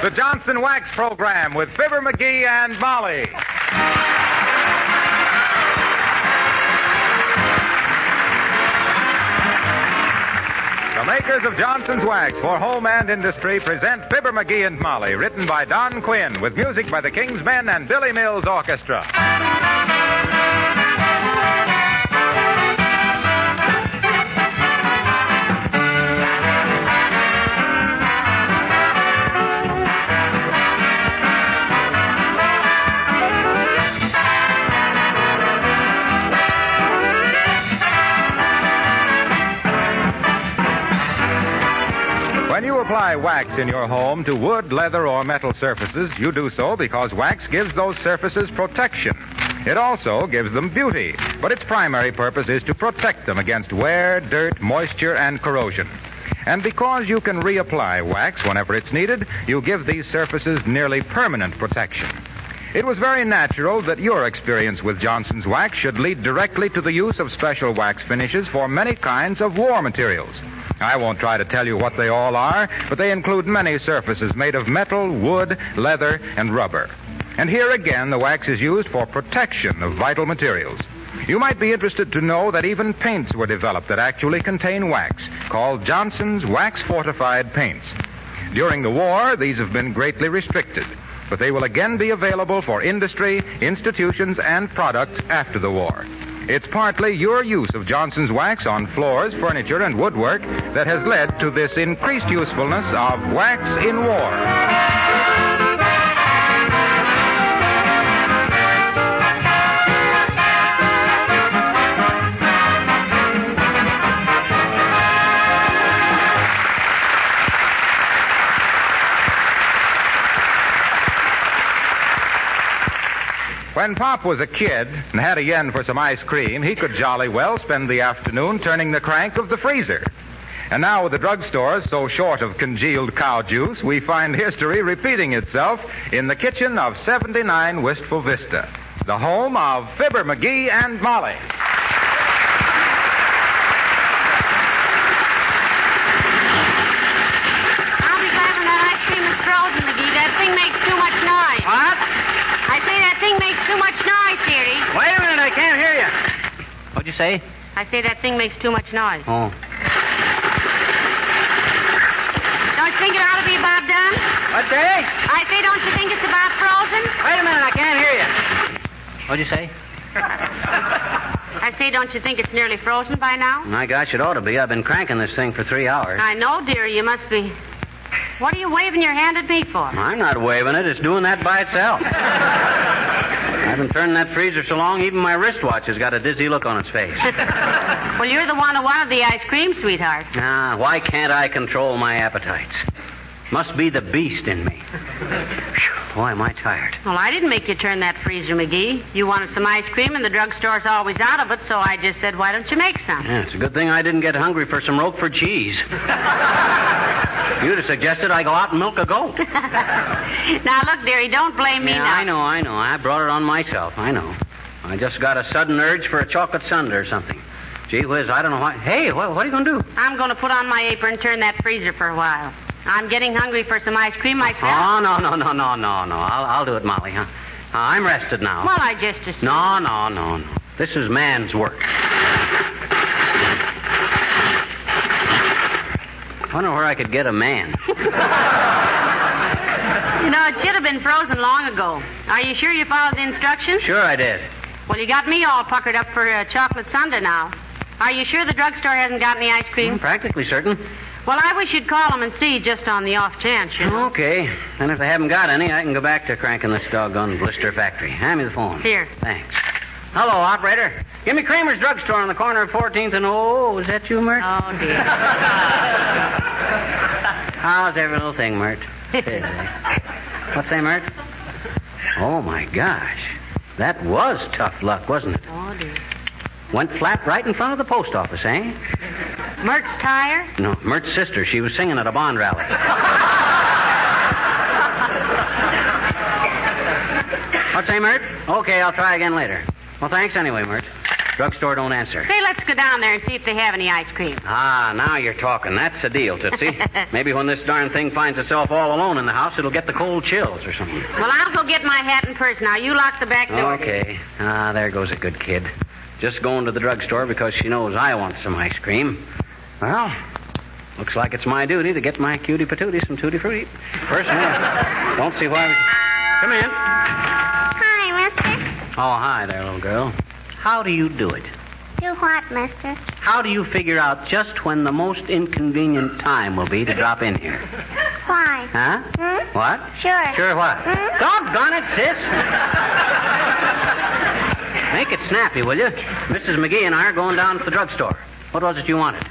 The Johnson Wax Program with Fibber McGee and Molly. The makers of Johnson's Wax for home and industry present Fibber McGee and Molly, written by Don Quinn, with music by the King's Men and Billy Mills Orchestra. When you apply wax in your home to wood, leather, or metal surfaces, you do so because wax gives those surfaces protection. It also gives them beauty, but its primary purpose is to protect them against wear, dirt, moisture, and corrosion. And because you can reapply wax whenever it's needed, you give these surfaces nearly permanent protection. It was very natural that your experience with Johnson's Wax should lead directly to the use of special wax finishes for many kinds of war materials. I won't try to tell you what they all are, but they include many surfaces made of metal, wood, leather, and rubber. And here again, the wax is used for protection of vital materials. You might be interested to know that even paints were developed that actually contain wax, called Johnson's Wax Fortified Paints. During the war, these have been greatly restricted, but they will again be available for industry, institutions, and products after the war. It's partly your use of Johnson's Wax on floors, furniture, and woodwork that has led to this increased usefulness of wax in war. When Pop was a kid and had a yen for some ice cream, he could jolly well spend the afternoon turning the crank of the freezer. And now with the drugstores so short of congealed cow juice, we find history repeating itself in the kitchen of 79 Wistful Vista, the home of Fibber McGee and Molly. I'll be glad when that ice cream is frozen, McGee. That thing makes too much noise. What? I say that thing makes too much noise, dearie. Wait a minute, I can't hear you. What'd you say? I say that thing makes too much noise. Oh. Don't you think it ought to be about done? What's that? I say, don't you think it's about frozen? Wait a minute, I can't hear you. What'd you say? I say, don't you think it's nearly frozen by now? My gosh, it ought to be. I've been cranking this thing for 3 hours. I know, dearie, you must be. What are you waving your hand at me for? I'm not waving it. It's doing that by itself. I've been turning that freezer so long, even my wristwatch has got a dizzy look on its face. Well, you're the one who wanted the ice cream, sweetheart. Nah, why can't I control my appetites? Must be the beast in me. Whew, boy, am I tired. Well, I didn't make you turn that freezer, McGee. You wanted some ice cream, and the drugstore's always out of it, so I just said, why don't you make some? Yeah, it's a good thing I didn't get hungry for some Roquefort cheese. You'd have suggested I go out and milk a goat. Now, look, dearie, don't blame me now. I know. I brought it on myself. I know. I just got a sudden urge for a chocolate sundae or something. Gee whiz, I don't know why. Hey, what are you going to do? I'm going to put on my apron and turn that freezer for a while. I'm getting hungry for some ice cream myself. Oh, no. I'll do it, Molly, huh? I'm rested now. Well, I just assumed. No. This is man's work. I wonder where I could get a man. You know, it should have been frozen long ago. Are you sure you followed the instructions? Sure I did. Well, you got me all puckered up for a chocolate sundae now. Are you sure the drugstore hasn't got any ice cream? I'm practically certain. Well, I wish you'd call them and see, just on the off chance, you know. Okay. And if they haven't got any, I can go back to cranking this doggone blister factory. Hand me the phone. Here. Thanks. Hello, operator. Give me Kramers drugstore on the corner of 14th and... Oh, is that you, Mert? Oh, dear. How's every little thing, Mert? What's that, Mert? Oh, my gosh. That was tough luck, wasn't it? Oh, dear. Went flat right in front of the post office, eh? Mert's tire? No, Mert's sister. She was singing at a bond rally. What's that, Mert? Okay, I'll try again later. Well, thanks anyway, Mert. Drugstore don't answer. Say, let's go down there and see if they have any ice cream. Ah, now you're talking. That's the deal, Tootsie. Maybe when this darn thing finds itself all alone in the house, it'll get the cold chills or something. Well, I'll go get my hat and purse now. You lock the back door. Okay. Ah, there goes a good kid. Just going to the drugstore because she knows I want some ice cream. Well, looks like it's my duty to get my cutie patootie some tutti frutti. Personally, don't see why. Come in. Hi, mister. Oh, hi there, little girl. How do you do it? Do what, mister? How do you figure out just when the most inconvenient time will be to drop in here? Why? Huh? What? Sure. Sure what? Doggone it, sis. Make it snappy, will you? Mrs. McGee and I are going down to the drugstore. What was it you wanted?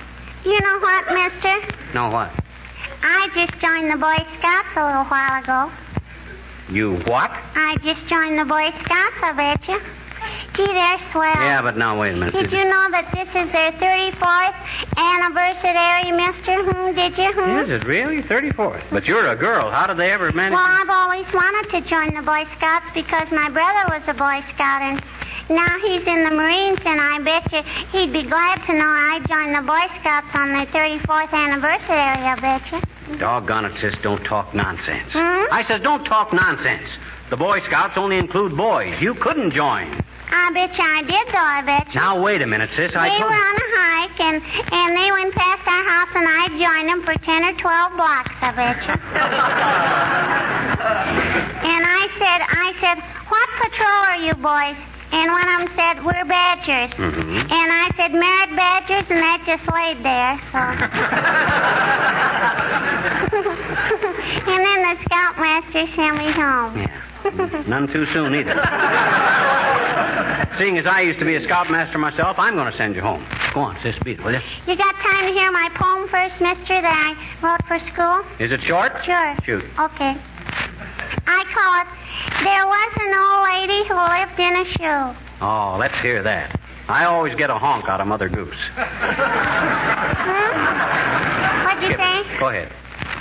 You know what, mister? No, what? I just joined the Boy Scouts a little while ago. You what? I just joined the Boy Scouts, I bet you. Gee, they're swell. Yeah, but now, wait a minute. Did you know that this is their 34th anniversary, mister? Did you? Is it really? 34th. But you're a girl. How did they ever manage? Well, I've always wanted to join the Boy Scouts because my brother was a Boy Scout, and now he's in the Marines, and I bet you he'd be glad to know I joined the Boy Scouts on their 34th anniversary, I bet you. Doggone it, sis, don't talk nonsense. I said don't talk nonsense. The Boy Scouts only include boys. You couldn't join. I bet you I did, though, I bet you. Now, wait a minute, sis. They were on a hike, and they went past our house, and I joined them for 10 or 12 blocks, I bet you. And I said, what patrol are you boys? And one of them said, we're Badgers. And I said, merit Badgers, and that just laid there, so. And then the scoutmaster sent me home. Yeah. None too soon, either. Seeing as I used to be a scoutmaster myself, I'm going to send you home. Go on, sis, beat it, will you? You got time to hear my poem first, mister, that I wrote for school? Is it short? Sure. Shoot. Okay. I call it, There Was an Old Lady Who Lived in a Shoe. Oh, let's hear that. I always get a honk out of Mother Goose. What'd you say? Go ahead.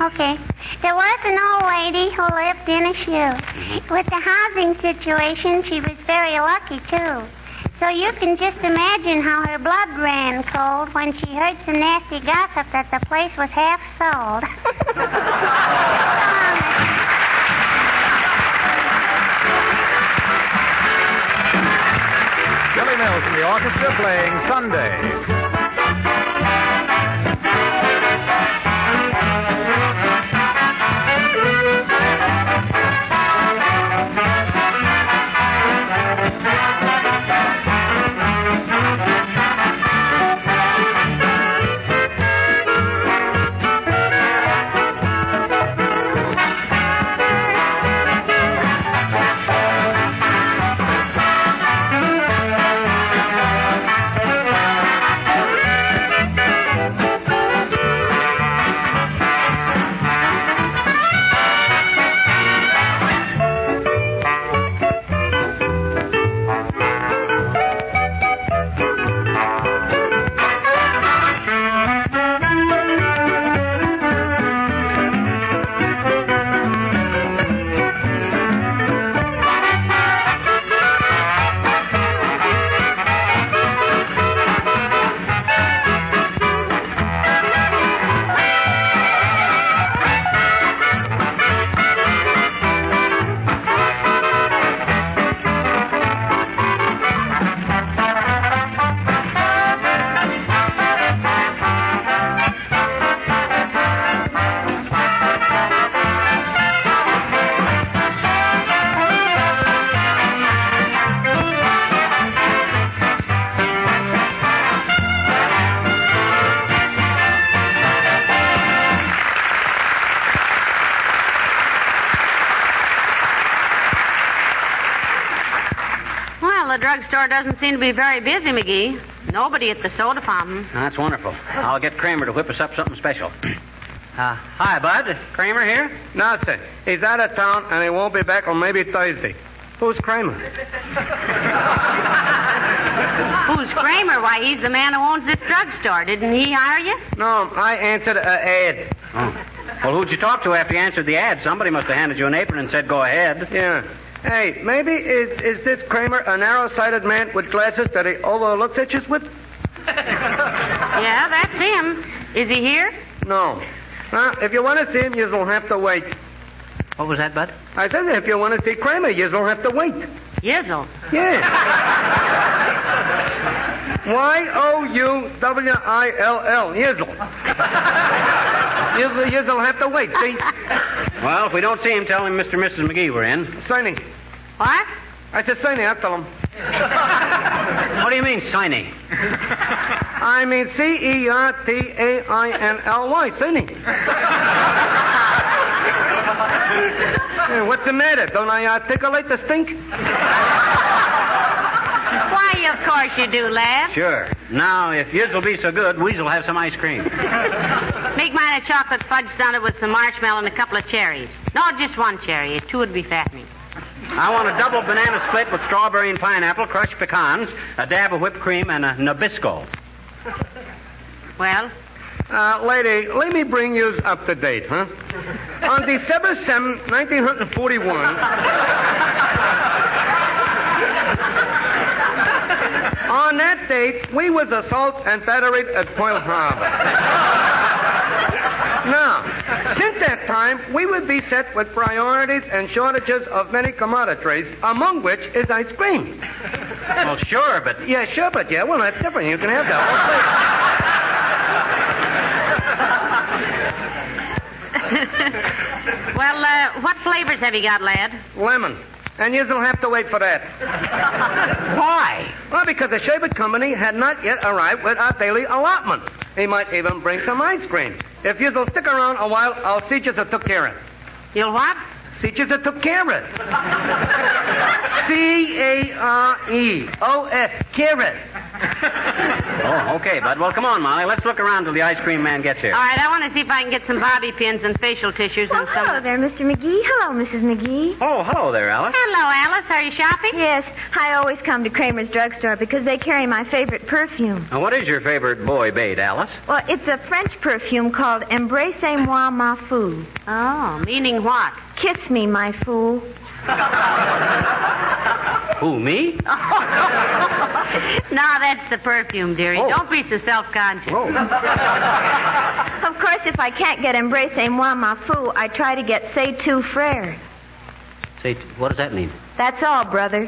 Okay. There was an old lady who lived in a shoe. With the housing situation, she was very lucky, too. So you can just imagine how her blood ran cold when she heard some nasty gossip that the place was half sold. Billy Mills and the orchestra playing Sunday. The drugstore doesn't seem to be very busy, McGee. Nobody at the soda fountain. That's wonderful. I'll get Kramer to whip us up something special. Hi, Bud. Kramer here? No, sir. He's out of town, and he won't be back till maybe Thursday. Who's Kramer? Who's Kramer? Why, he's the man who owns this drugstore. Didn't he hire you? No, I answered an ad. Oh. Well, who'd you talk to after you answered the ad? Somebody must have handed you an apron and said, go ahead. Yeah. Hey, maybe is this Kramer a narrow-sighted man with glasses that he overlooks itches with? Yeah, that's him. Is he here? No. Well, if you want to see him, you'll have to wait. What was that, Bud? I said if you want to see Kramer, you'll have to wait. Yizzle. Yeah. Youwill. Yizzle. You'll have to wait, see? Well, if we don't see him, tell him Mr. and Mrs. McGee were in. Signing. What? I said signing. I'll tell him. What do you mean, signing? I mean Certainly. Signing. Hey, what's the matter? Don't I articulate the stink? Why, of course you do, lad. Sure. Now, if yours will be so good, we'll have some ice cream. Make mine a chocolate fudge sundae with some marshmallow and a couple of cherries. No, just one cherry. Two would be fattening. I want a double banana split with strawberry and pineapple, crushed pecans, a dab of whipped cream, and a Nabisco. Well? Lady, let me bring you up to date, huh? On December 7, 1941... On that date, we was assaulted and battered at Pearl Harbor. Now, since that time, we would be set with priorities and shortages of many commodities, among which is ice cream. Well, sure, but... Yeah, sure, but yeah, well, that's different. You can have that Well, what flavors have you got, lad? whole thing. Lemon. And you'll have to wait for that. Why? Well, because the Sherbet Company had not yet arrived with our daily allotment. He might even bring some ice cream. If you'll stick around a while, I'll see you took care of it. You'll what? See you took care of it. Careos. Carrot. Oh, okay, Bud. Well, come on, Molly. Let's look around till the ice cream man gets here. All right, I want to see if I can get some bobby pins and facial tissues and some... Hello there, Mr. McGee. Hello, Mrs. McGee. Oh, hello there, Alice. Hello, Alice. Are you shopping? Yes, I always come to Kramers drugstore because they carry my favorite perfume. Now, what is your favorite boy bait, Alice? Well, it's a French perfume called Embrassez-moi, ma fou. Oh, meaning what? Kiss me, my fool. Who, me? No, that's the perfume, dearie. Oh. Don't be so self-conscious. Oh. Of course, if I can't get Embrassez-moi, ma fou, I try to get C'est tout frère. Say, what does that mean? That's all, brother.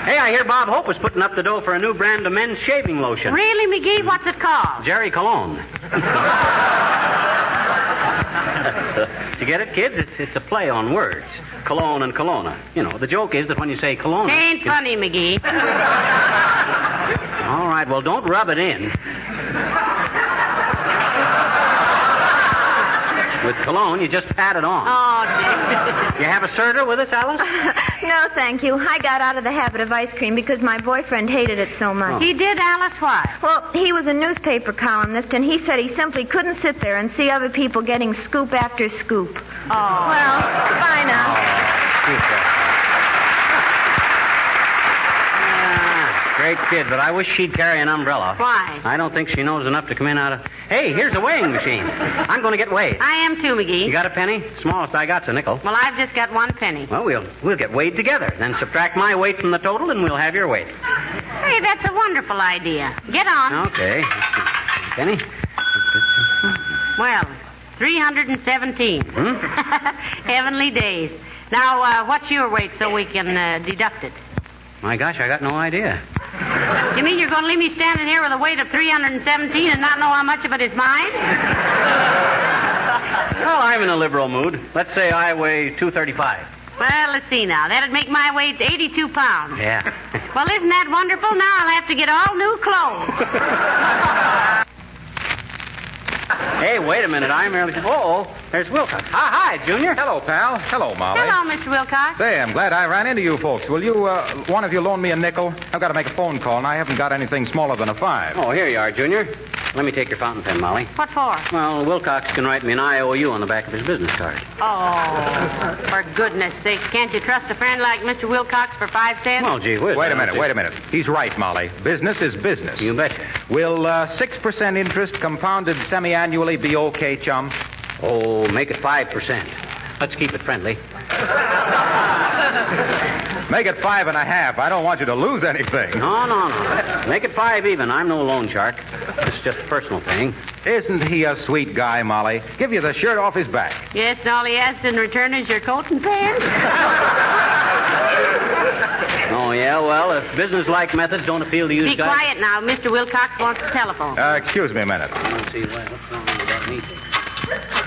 Hey, I hear Bob Hope is putting up the dough for a new brand of men's shaving lotion. Really, McGee? What's it called? Jerry Cologne. You get it, kids? It's a play on words. Cologne and Kelowna. You know, the joke is that when you say Kelowna... It ain't funny, McGee. All right, well, don't rub it in. With cologne, you just pat it on. Oh, dear. You have a serter with us, Alice? No, thank you. I got out of the habit of ice cream because my boyfriend hated it so much. He did, Alice? Why? Well, he was a newspaper columnist, and he said he simply couldn't sit there and see other people getting scoop after scoop. Oh. Well, bye now. Great kid, but I wish she'd carry an umbrella. Why? I don't think she knows enough to come in out of... Hey, here's a weighing machine. I'm going to get weighed. I am too, McGee. You got a penny? Smallest I got's a nickel. Well, I've just got 1 penny. Well, we'll get weighed together. Then subtract my weight from the total, and we'll have your weight. Say, that's a wonderful idea. Get on. Okay. Penny? Well, 317. Heavenly days. Now, what's your weight so we can deduct it? My gosh, I got no idea. You mean you're going to leave me standing here with a weight of 317 and not know how much of it is mine? Well, I'm in a liberal mood. Let's say I weigh 235. Well, let's see now. That'd make my weight 82 pounds. Yeah. Well, isn't that wonderful? Now I'll have to get all new clothes. Hey, wait a minute. I merely... Oh, there's Wilcox. Hi, Junior. Hello, pal. Hello, Molly. Hello, Mr. Wilcox. Say, I'm glad I ran into you folks. Will you, one of you loan me a nickel? I've got to make a phone call, and I haven't got anything smaller than a 5. Oh, here you are, Junior. Let me take your fountain pen, Molly. What for? Well, Wilcox can write me an IOU on the back of his business card. Oh, for goodness sakes. Can't you trust a friend like Mr. Wilcox for 5 cents? Well, gee whiz. Wait a minute. He's right, Molly. Business is business. You betcha. Will 6% interest compounded semi-annually be okay, chum? Oh, make it 5%. Let's keep it friendly. Make it 5.5. I don't want you to lose anything. No. Make it 5 even. I'm no loan shark. This is just a personal thing. Isn't he a sweet guy, Molly? Give you the shirt off his back. Yes, and all he asks in return is your coat and pants. Oh, yeah, well, if business-like methods don't appeal to you Be guys... quiet now. Mr. Wilcox wants the telephone. Excuse me a minute. Let's see, what's wrong about me?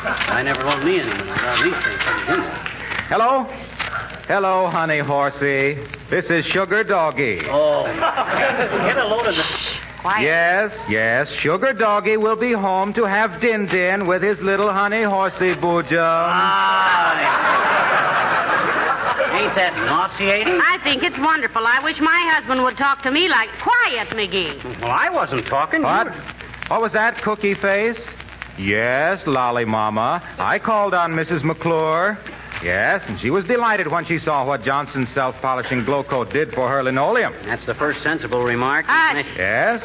I never loved me anyone. I got these things. Hello? Hello, honey horsey. This is Sugar Doggy. Oh. Get a load of the... Quiet. Yes. Sugar Doggy will be home to have din-din with his little honey horsey boojum. Ain't that nauseating? I think it's wonderful. I wish my husband would talk to me like... Quiet, McGee. Well, I wasn't talking. What? What was that, Cookie Face? Yes, Lolly Mama. I called on Mrs. McClure. Yes, and she was delighted when she saw what Johnson's self-polishing glow coat did for her linoleum. That's the first sensible remark. Yes,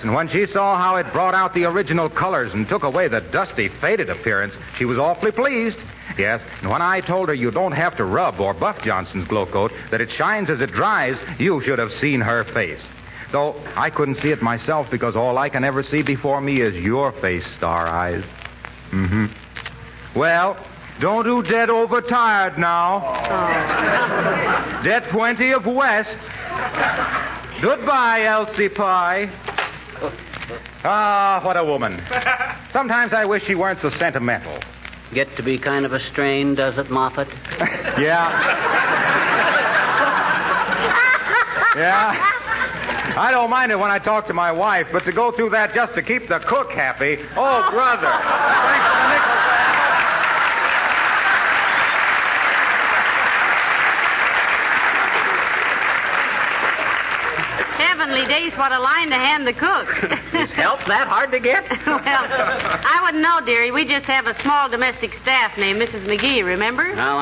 and when she saw how it brought out the original colors and took away the dusty, faded appearance, she was awfully pleased. Yes, and when I told her you don't have to rub or buff Johnson's glow coat, that it shines as it dries, you should have seen her face. Though I couldn't see it myself because all I can ever see before me is your face, Star Eyes. Mm-hmm. Well... Don't do dead overtired now. Oh. Dead plenty of West. Goodbye, Elsie Pye. Ah, what a woman. Sometimes I wish she weren't so sentimental. Get to be kind of a strain, does it, Moffat? Yeah. I don't mind it when I talk to my wife, but to go through that just to keep the cook happy, oh, brother. Thanks for the nickel. Heavenly days, what a line to hand the cook. Is help that hard to get? Well, I wouldn't know, dearie. We just have a small domestic staff named Mrs. McGee, remember? No,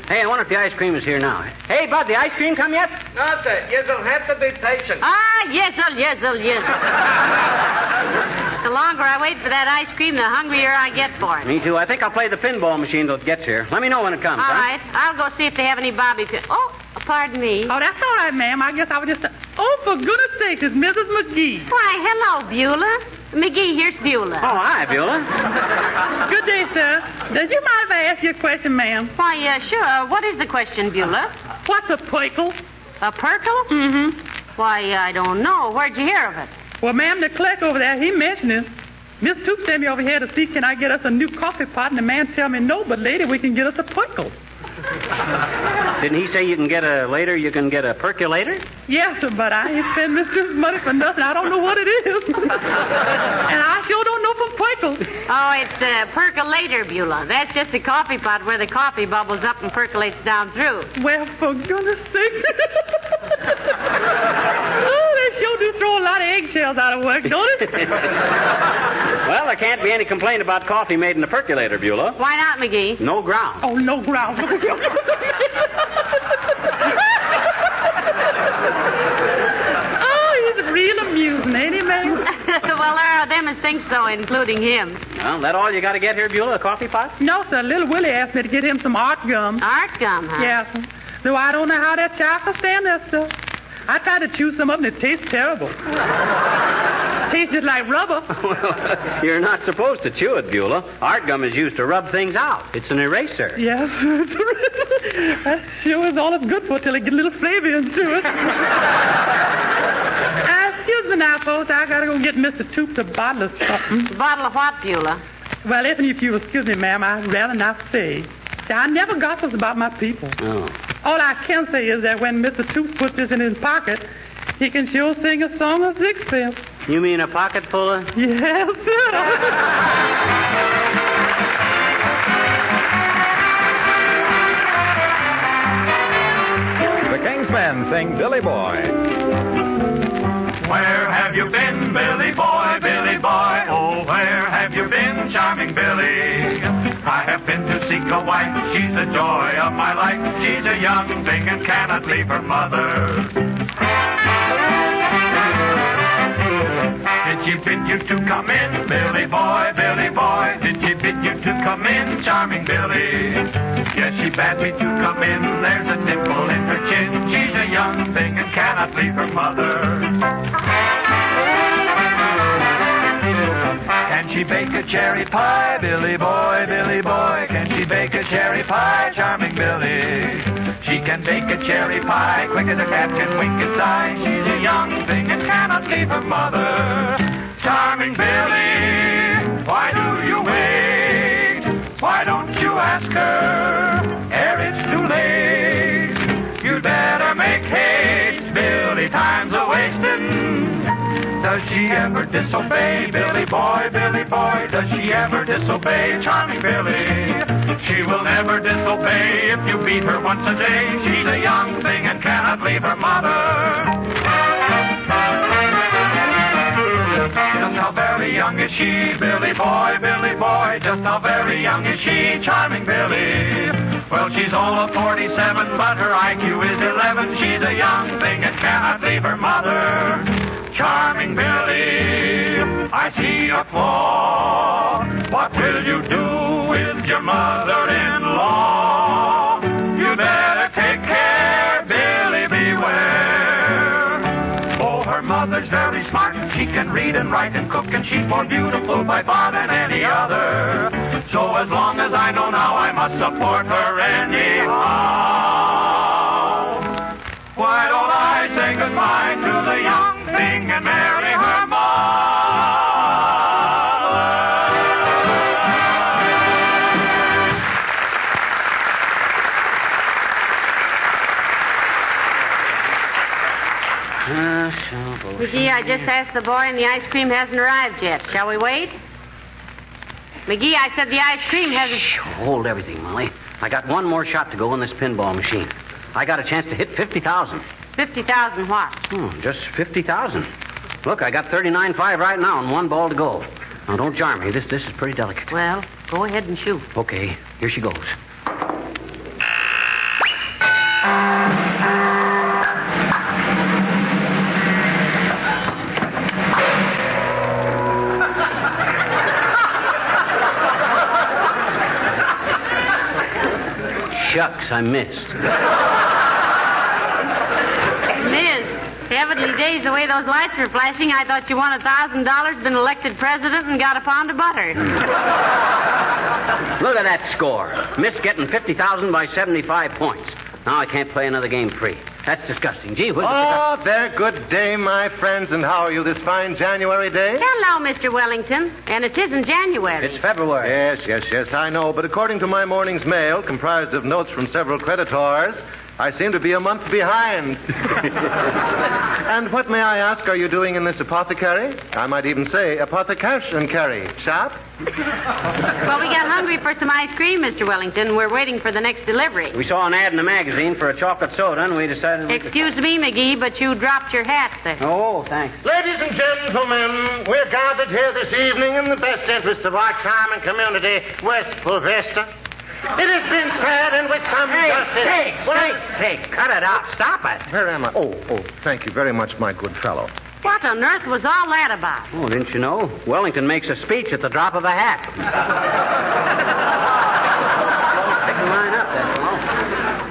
Hey, I wonder if the ice cream is here now. Hey, Bud, the ice cream come yet? Not that. You'll have to be patient. Ah, yes-el. The longer I wait for that ice cream, the hungrier I get for it. Me too. I think I'll play the pinball machine till it gets here. Let me know when it comes, All right. I'll go see if they have any bobby pins. Oh, pardon me. Oh, that's all right, ma'am. I guess I was just... Oh, for goodness sake, it's Mrs. McGee. Why, hello, Beulah. McGee, here's Beulah. Oh, hi, Beulah. Good day, sir. Does you mind if I ask you a question, ma'am? Why, sure. What is the question, Beulah? What's a pickle? A perkle? Mm-hmm. Why, I don't know. Where'd you hear of it? Well, ma'am, the clerk over there, he mentioned it. Miss Toop sent me over here to see can I get us a new coffee pot, and the man tell me no, but later we can get us a pickle. Didn't he say you can get a percolator? Yes, but I ain't spend Miss Toop's money for nothing. I don't know what it is. And I sure don't know from pickles. Oh, it's a percolator, Beulah. That's just a coffee pot where the coffee bubbles up and percolates down through. Well, for goodness sake. Oh, they sure do throw a lot of eggshells out of work, don't it? Well, there can't be any complaint about coffee made in a percolator, Beulah. Why not, McGee? No ground. Oh, no ground. Oh, he's real amusing, ain't he, man? Well, there are them as think so, including him. Well, that all you got to get here, Beulah, a coffee pot? No, sir. Little Willie asked me to get him some art gum. Art gum, huh? Yes, sir. Though I don't know how that child can stand that stuff. I tried to chew some of it, and it tastes terrible. Tastes just like rubber. Well, you're not supposed to chew it, Beulah. Art gum is used to rub things out. It's an eraser. Yes. That sure is all it's good for till it gets a little flavor into it. Excuse me now, folks. I got to go get Mr. Toop a bottle of something. A bottle of what, Beulah? Well, if you excuse me, ma'am, I'd rather not say. I never gossips about my people. Oh. All I can say is that when Mr. Toop puts this in his pocket, he can sure sing a song of sixpence. You mean a pocket full of... Yes, sir. The Kingsmen sing Billy Boy. Where have you been, Billy Boy, Billy Boy? Oh, where have you been, charming Billy? I have been to seek a wife, she's the joy of my life. She's a young thing and cannot leave her mother. Did she bid you to come in, Billy Boy, Billy Boy? Did she bid you to come in, charming Billy? she bade me to come in. There's a dimple in her chin. She's a young thing and cannot leave her mother. Can she bake a cherry pie, Billy boy, Billy boy? Can she bake a cherry pie, charming Billy? She can bake a cherry pie quick as a cat can wink its eye. She's a young thing and cannot leave her mother. Charming Billy, why do you wait? Why don't you ask her ere it's too late? You'd better make haste, Billy, time's a-wasting. Does she ever disobey, Billy boy, Billy boy? Does she ever disobey, charming Billy? She will never disobey if you beat her once a day. She's a young thing and cannot leave her mother. Just how very young is she, Billy boy, Billy boy? Just how very young is she, charming Billy? Well, she's all of 47, but her IQ is 11. She's a young thing and cannot leave her mother. Charming Billy, I see a flaw. What will you do with your mother-in-law? You better take care, Billy, beware. Oh, her mother's very smart. She can read and write and cook, and she's more beautiful by far than any other. So as long as I know now, I must support her anyhow. Why don't I say goodbye to the young thing and marry her mother? McGee, I just asked the boy, and the ice cream hasn't arrived yet. Shall we wait? McGee, I said the ice cream hasn't... Shh, hold everything, Molly. I got one more shot to go in this pinball machine. I got a chance to hit 50,000. 50,000 what? Just 50,000. Look, I got 39.5 right now and one ball to go. Now, don't jar me. This is pretty delicate. Well, go ahead and shoot. Okay, here she goes. Shucks, I missed. Heavenly days, the way those lights were flashing, I thought you won $1,000, been elected president, and got a pound of butter. Look at that score. Miss getting 50,000 by 75 points. Now I can't play another game free. That's disgusting. Gee whiz. Oh, there. Good day, my friends. And how are you this fine January day? Hello, Mr. Wellington. And it isn't January. It's February. Yes, I know. But according to my morning's mail, comprised of notes from several creditors, I seem to be a month behind. And what, may I ask, are you doing in this apothecary? I might even say apothecash and carry. Shop? Well, we got hungry for some ice cream, Mr. Wellington. We're waiting for the next delivery. We saw an ad in the magazine for a chocolate soda, and we decided... Excuse me, McGee, but you dropped your hat there. Oh, thanks. Ladies and gentlemen, we're gathered here this evening in the best interest of our charming community, Wistful Vista. It has been said, and with some justice... Hey, cut it out. Stop it. Where am I? Oh, thank you very much, my good fellow. What on earth was all that about? Oh, didn't you know? Wellington makes a speech at the drop of a hat. Pick the line up, that's all.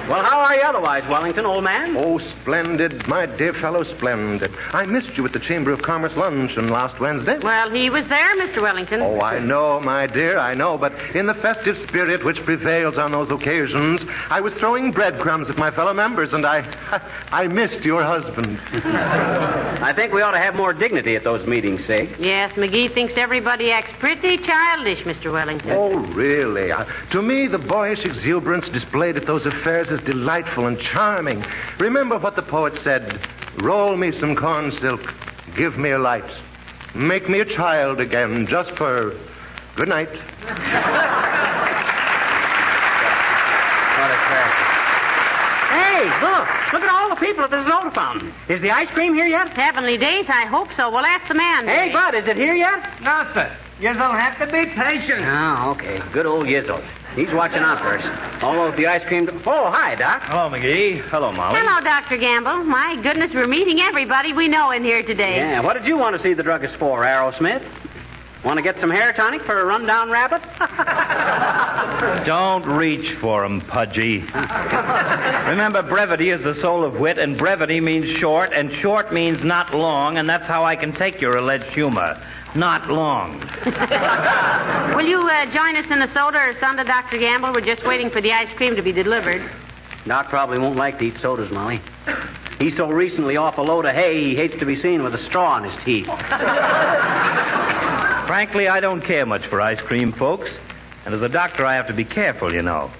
Well, how are you otherwise, Wellington, old man? Oh, splendid, my dear fellow, splendid. I missed you at the Chamber of Commerce luncheon last Wednesday. Well, he was there, Mr. Wellington. Oh, I know, my dear, I know. But in the festive spirit which prevails on those occasions, I was throwing breadcrumbs at my fellow members, and I missed your husband. I think we ought to have more dignity at those meetings, Sig. Yes, McGee thinks everybody acts pretty childish, Mr. Wellington. Oh, really? To me, the boyish exuberance displayed at those affairs is delightful and charming. Remember what the poet said, roll me some corn silk, give me a light, make me a child again, just for good night. What a tragedy. Hey, look at all the people at the soda fountain. Is the ice cream here yet? Heavenly days, I hope so. We'll ask the man. Hey, Bud, is it here yet? No, sir. You'll have to be patient. Oh, okay. Good old Yizzle. He's watching out for us. Although if the ice cream... Oh, hi, Doc. Hello, McGee. Hello, Molly. Hello, Dr. Gamble. My goodness, we're meeting everybody we know in here today. Yeah, what did you want to see the druggist for, Aerosmith? Want to get some hair tonic for a rundown rabbit? Don't reach for 'em, Pudgy. Remember, brevity is the soul of wit, and brevity means short, and short means not long, and that's how I can take your alleged humor. Not long. Will you join us in a soda or something, Dr. Gamble? We're just waiting for the ice cream to be delivered. Doc probably won't like to eat sodas, Molly. He's so recently off a load of hay, he hates to be seen with a straw in his teeth. Frankly, I don't care much for ice cream, folks. And as a doctor, I have to be careful, you know.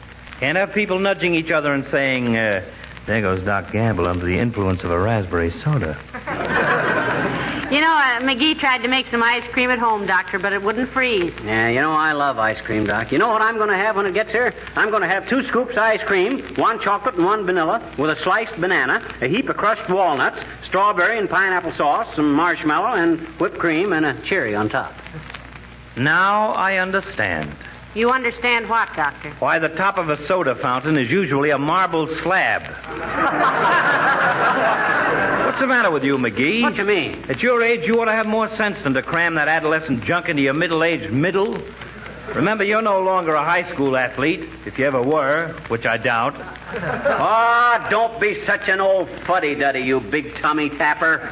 Can't have people nudging each other and saying, there goes Doc Gamble under the influence of a raspberry soda. You know, McGee tried to make some ice cream at home, Doctor, but it wouldn't freeze. Yeah, you know, I love ice cream, Doc. You know what I'm going to have when it gets here? I'm going to have 2 scoops of ice cream, 1 chocolate and 1 vanilla, with a sliced banana, a heap of crushed walnuts, strawberry and pineapple sauce, some marshmallow, and whipped cream, and a cherry on top. Now I understand. You understand what, Doctor? Why the top of a soda fountain is usually a marble slab. What's the matter with you, McGee? What you mean? At your age, you ought to have more sense than to cram that adolescent junk into your middle-aged middle. Remember, you're no longer a high school athlete, if you ever were, which I doubt. Oh, don't be such an old fuddy-duddy, you big tummy tapper.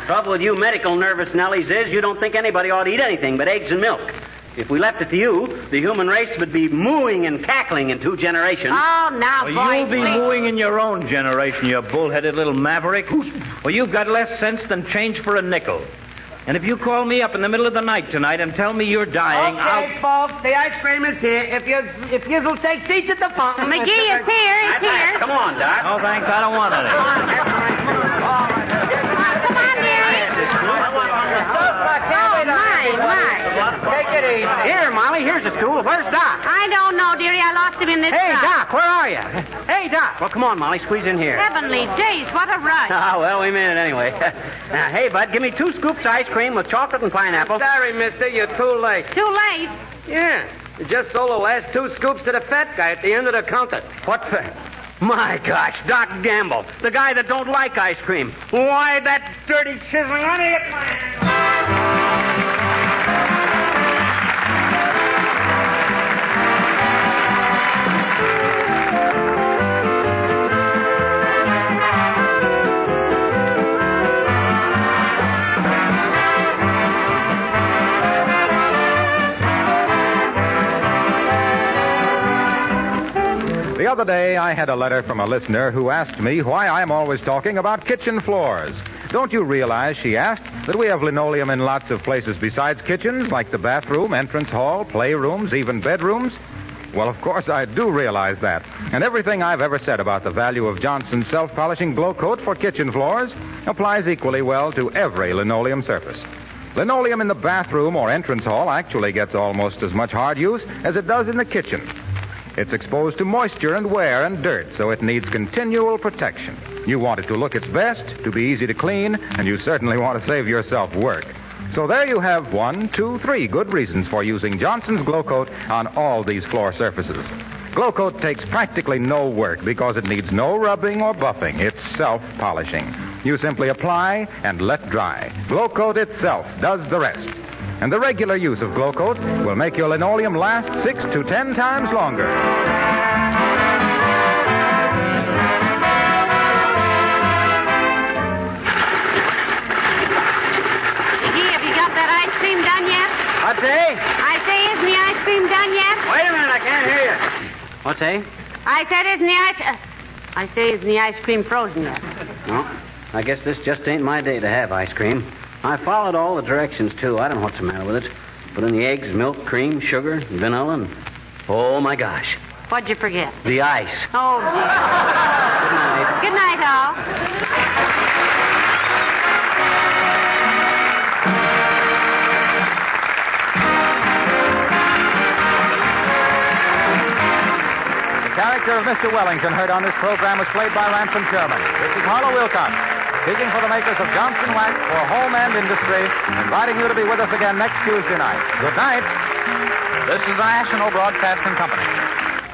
Trouble with you medical nervous Nellies is you don't think anybody ought to eat anything but eggs and milk. If we left it to you, the human race would be mooing and cackling in 2 generations. Oh, now, well, boys, you'll be mooing in your own generation, you bull-headed little maverick. Well, you've got less sense than change for a nickel. And if you call me up in the middle of the night tonight and tell me you're dying, Okay, folks, the ice cream is here. If you'll take seats at the fountain. McGee is here. He's here. Come on, Doc. Oh, thanks, I don't want any. Come on, dearie. Take it easy. Here, Molly, here's a stool. Where's Doc? I don't know, dearie. I lost him in this Hey, truck. Doc, where are you? Hey, Doc. Well, come on, Molly, squeeze in here. Heavenly days, what a rush. Ah, well, we made it anyway. Now, hey, Bud, give me 2 scoops of ice cream with chocolate and pineapple. Sorry, mister, you're too late. Too late? Yeah, you just sold the last 2 scoops to the fat guy at the end of the counter. What the... My gosh, Doc Gamble, the guy that don't like ice cream. Why, that dirty chiseling... Let me get my hand. The other day, I had a letter from a listener who asked me why I'm always talking about kitchen floors. Don't you realize, she asked, that we have linoleum in lots of places besides kitchens, like the bathroom, entrance hall, playrooms, even bedrooms? Well, of course, I do realize that. And everything I've ever said about the value of Johnson's self-polishing glow coat for kitchen floors applies equally well to every linoleum surface. Linoleum in the bathroom or entrance hall actually gets almost as much hard use as it does in the kitchen. It's exposed to moisture and wear and dirt, so it needs continual protection. You want it to look its best, to be easy to clean, and you certainly want to save yourself work. So there you have 1, 2, 3 good reasons for using Johnson's Glow Coat on all these floor surfaces. Glow Coat takes practically no work because it needs no rubbing or buffing. It's self-polishing. You simply apply and let dry. Glow Coat itself does the rest. And the regular use of Glow Coat will make your linoleum last 6 to 10 times longer. McGee, have you got that ice cream done yet? What say? I say, isn't the ice cream done yet? Wait a minute, I can't hear you. What say? I said, isn't the ice... I say, isn't the ice cream frozen yet? Well, I guess this just ain't my day to have ice cream. I followed all the directions, too. I don't know what's the matter with it. Put in the eggs, milk, cream, sugar, vanilla, and... Oh, my gosh. What'd you forget? The ice. Oh, dear. Good night. Good night, all. The character of Mr. Wellington heard on this program was played by Ransom Sherman. This is Harlow Wilcox, speaking for the makers of Johnson Wax for Home and Industry, inviting you to be with us again next Tuesday night. Good night. This is the National Broadcasting Company.